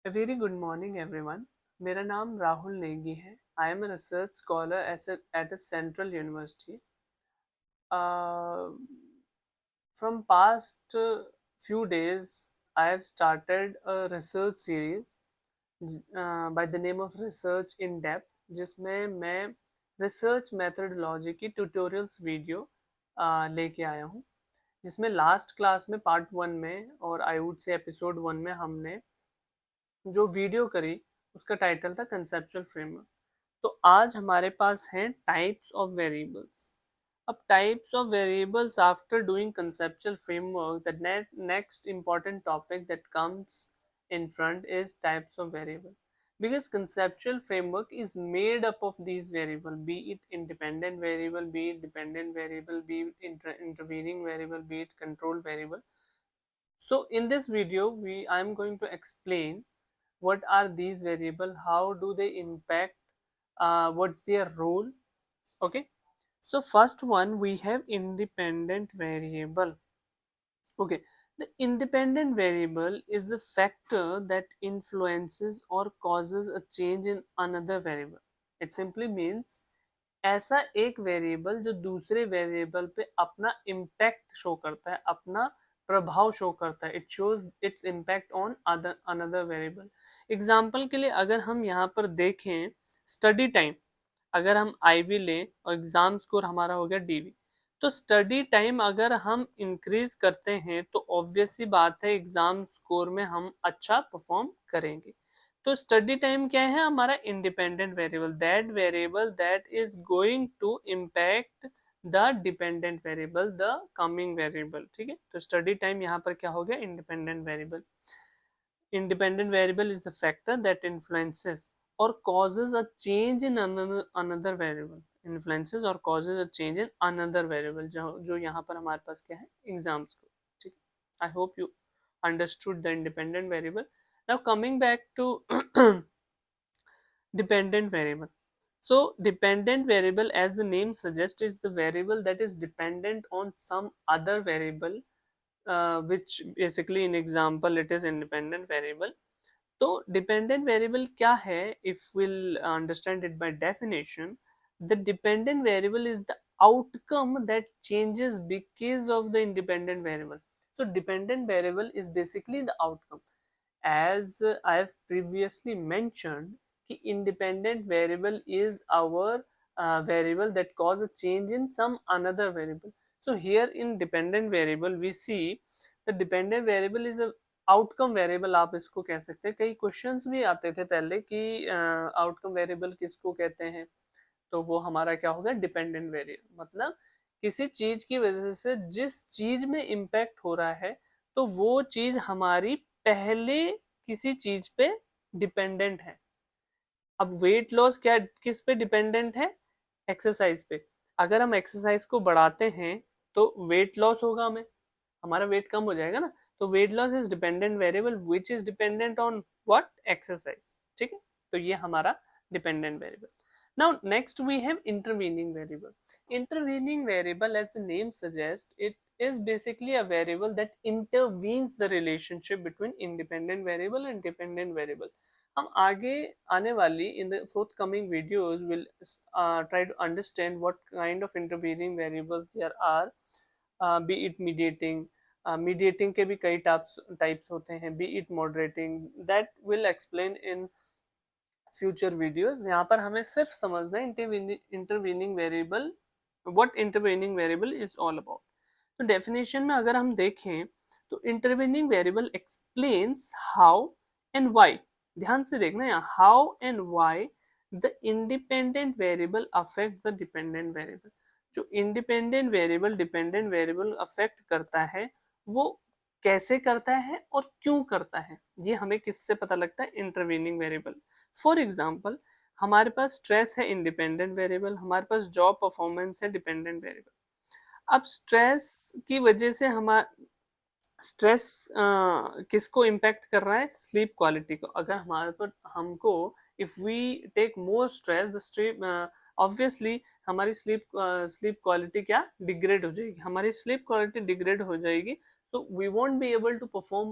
A very good morning, everyone. मेरा नाम राहुल नेगी है. I am a research scholar at a Central University. Uh, from past few days, I have started a research series by the name of Research in Depth, जिसमें मैं research methodology की tutorials video लेके आया हूँ. जिसमें last class में part 1 में और आई वुड से एपिसोड 1 में हमने जो वीडियो करी उसका टाइटल था कंसेप्चुअल फ्रेमवर्क. तो आज हमारे पास हैं टाइप्स ऑफ वेरिएबल्स. अब types of variables after doing conceptual framework the next important topic that comes in front is types of variable, because conceptual framework is made up of these variable, be it independent variable, be it dependent variable, be it intervening variable, be it control variable. So in this video I am going to explain what are these variable, how do they impact, what's their role. Okay, so first one we have independent variable. Okay, the independent variable is the factor that influences or causes a change in another variable. It simply means ऐसा एक variable जो दूसरे variable पे अपना impact show करता है, अपना प्रभाव शो करता है. It shows its impact on other another variable. Example के लिए अगर हम यहाँ पर देखें स्टडी टाइम, अगर हम आईवी लें और एग्जाम स्कोर हमारा हो गया डीवी, तो स्टडी टाइम अगर हम इंक्रीज करते हैं तो ऑब्वियस सी बात है एग्जाम स्कोर में हम अच्छा परफॉर्म करेंगे. तो स्टडी टाइम क्या है? हमारा independent variable that is going to impact the dependent variable, the coming variable. ठीक है, तो स्टडी टाइम यहाँ पर क्या हो गया? Independent variable. Independent variable is the factor that influences or causes a change in another variable. Influences or causes a change in another variable, जो यहाँ पर हमारे पास क्या है? Exams को. ठीक है, I hope you understood the independent variable. Now coming back to dependent variable. So dependent variable, as the name suggests, is the variable that is dependent on some other variable, which basically in example it is independent variable. तो dependent variable क्या है? If will understand it by definition, the dependent variable is the outcome that changes because of the independent variable. So dependent variable is basically the outcome. as I have previously mentioned, कि independent variable is our variable that cause a change in some another variable. So here in dependent variable we see the dependent variable is a outcome variable, आप इसको कह सकते हैं. कई questions भी आते थे पहले कि आउटकम वेरिएबल किसको कहते हैं, तो वो हमारा क्या होगा? Dependent variable. मतलब किसी चीज की वजह से जिस चीज में इम्पैक्ट हो रहा है तो वो चीज हमारी पहले किसी चीज पे डिपेंडेंट है. अब वेट लॉस क्या किस पे डिपेंडेंट है? एक्सरसाइज पे. अगर हम एक्सरसाइज को बढ़ाते हैं तो वेट लॉस होगा, हमें हमारा वेट कम हो जाएगा ना. तो weight loss is dependent variable which is dependent on what? Exercise. ठीक है, तो ये हमारा dependent variable. Now next we have intervening variable. Intervening variable, as the name suggests, it is basically a variable that intervenes the relationship between independent variable and dependent variable. हम आगे आने वाली in the forthcoming videos will try to understand what kind of intervening variables there are, be it mediating. Mediating के भी कई types होते हैं, be it moderating. That will explain in future videos. यहाँ पर हमें सिर्फ समझना है intervening variable, what intervening variable is all about. तो डेफिनेशन में अगर हम देखें तो intervening variable explains how and why. ध्यान से देखना यहाँ, how and why the independent variable affect the dependent variable. जो independent variable dependent variable affect करता है वो कैसे करता है और क्यों करता है, ये हमें किससे पता लगता है? Intervening variable. फॉर एग्जाम्पल, हमारे पास स्ट्रेस है इंडिपेंडेंट वेरिएबल, हमारे पास जॉब परफॉर्मेंस है डिपेंडेंट वेरिएबल. अब स्ट्रेस की वजह से हमारा स्ट्रेस किसको इम्पैक्ट कर रहा है? स्लीप क्वालिटी को. अगर हमारे पर हमको if we take more stress the sleep, obviously हमारी स्लीप क्वालिटी क्या? डिग्रेड हो जाएगी. हमारी स्लीप क्वालिटी डिग्रेड हो जाएगी, so we won't be able to perform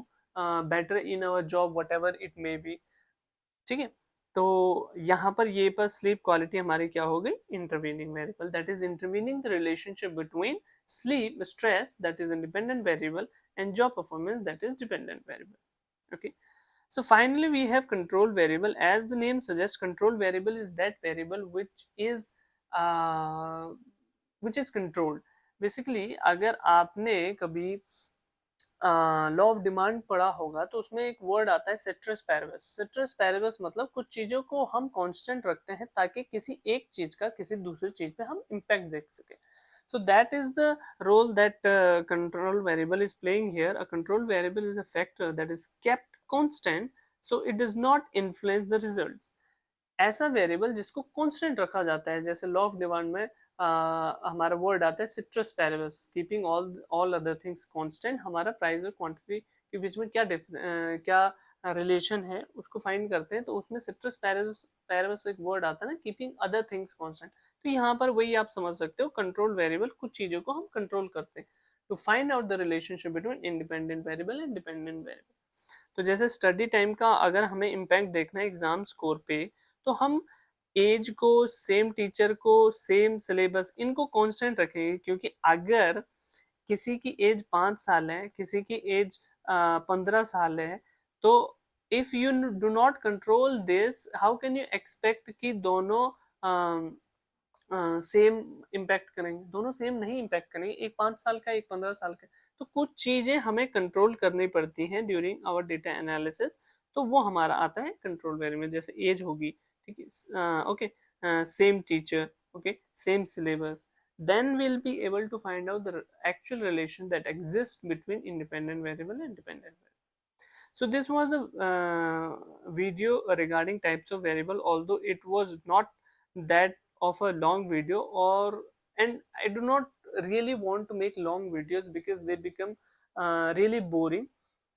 better in our job, whatever it may be. ठीक है, तो यहाँ पर ये पर स्लीप क्वालिटी हमारी क्या हो गई, intervening variable, that is intervening the relationship between sleep stress that is independent variable and job performance that is dependent variable. Okay, so finally we have control variable. As the name suggests, control variable is that variable uh, which is controlled. Basically अगर आपने कभी law of demand पढ़ा होगा तो उसमें एक word आता है सिट्रस पैरेबस. सिट्रस पैरेबस मतलब कुछ चीजों को हम कांस्टेंट रखते हैं ताकि किसी एक चीज का किसी दूसरी चीज पे हम इम्पैक्ट देख सके. So that is the role that control variable is playing here. A control variable is a factor that is kept constant, so it does not influence the results. ऐसा वेरिएबल जिसको कांस्टेंट रखा जाता है, जैसे law of demand में हमारा word आता है ceteris paribus, keeping all other things constant. हमारा प्राइस और क्वांटिटी के बीच में क्या रिलेशन है उसको फाइंड करते हैं, तो उसमें सिट्रस पैरेबस एक वर्ड आता है ना, कीपिंग अदर थिंग्स कांस्टेंट. तो यहाँ पर वही आप समझ सकते हो, कंट्रोल वेरिएबल कुछ चीजों को हम कंट्रोल करते हैं to find out the relationship between independent variable and dependent variable. तो जैसे स्टडी टाइम का अगर हमें इम्पैक्ट देखना है एग्जाम स्कोर पे, तो हम एज को, सेम टीचर को, सेम सिलेबस, इनको कांस्टेंट रखेंगे. क्योंकि अगर किसी की एज 5 साल है, किसी की एज 15 साल है, तो if you do not control this, how can you expect कि दोनों सेम इम्पैक्ट करेंगे? दोनों सेम नहीं इम्पैक्ट करेंगे, एक 5 साल का, एक 15 साल का. तो कुछ चीजें हमें कंट्रोल करनी पड़ती हैं ड्यूरिंग आवर डेटा एनालिसिस, तो वो हमारा आता है कंट्रोल वेरिएबल. जैसे एज होगी, ठीक है, okay, same teacher, okay, same syllabus, then we'll be able to find out the actual relation that exists between independent variable and dependent variable. So this was the video regarding types of variable, although it was not that of a long video, or and I do not really want to make long videos because they become really boring.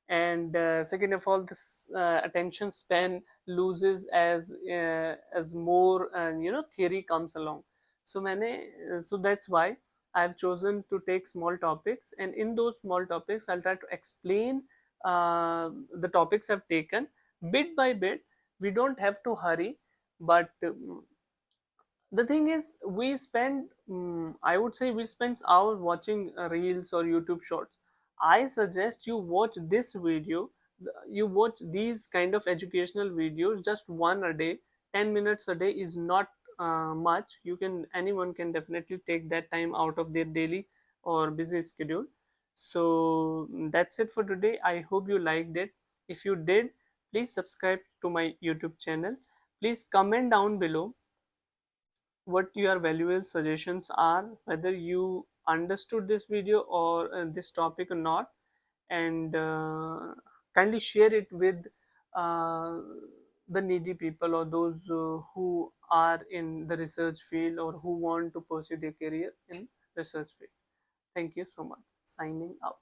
And second of all, this attention span loses as more theory comes along. So that's why I've chosen to take small topics, and in those small topics I'll try to explain the topics I've taken bit by bit. We don't have to hurry, but the thing is, we spend I would say we spend hours watching reels or YouTube shorts. I suggest you watch this video, you watch these kind of educational videos, just one a day. 10 minutes a day is not much. Anyone can definitely take that time out of their daily or busy schedule. So that's it for today. I hope you liked it. If you did, please subscribe to my YouTube channel. Please comment down below what your valuable suggestions are, whether you understood this video or this topic or not, and kindly share it with uh, the needy people, or those who are in the research field or who want to pursue their career in research field. Thank you so much. Signing out.